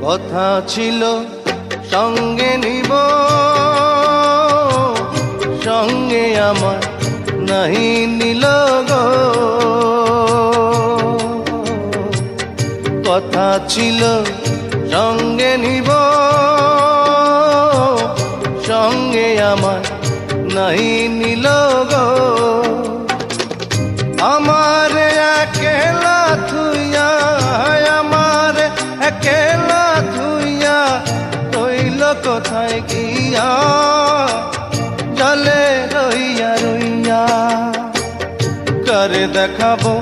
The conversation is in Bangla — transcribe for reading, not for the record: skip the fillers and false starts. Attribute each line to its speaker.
Speaker 1: কথা ছিল সঙ্গে নিব, সঙ্গে আমার নাহি নিল গো। কথা ছিল সঙ্গে নিব, সঙ্গে আমার নাহি নিল গো। আমার একেলা থুইয়া, আমার একেলা থুইয়া রইল কোথায় গিয়া, জলে রইয়া রইয়া। কারে দেখাবো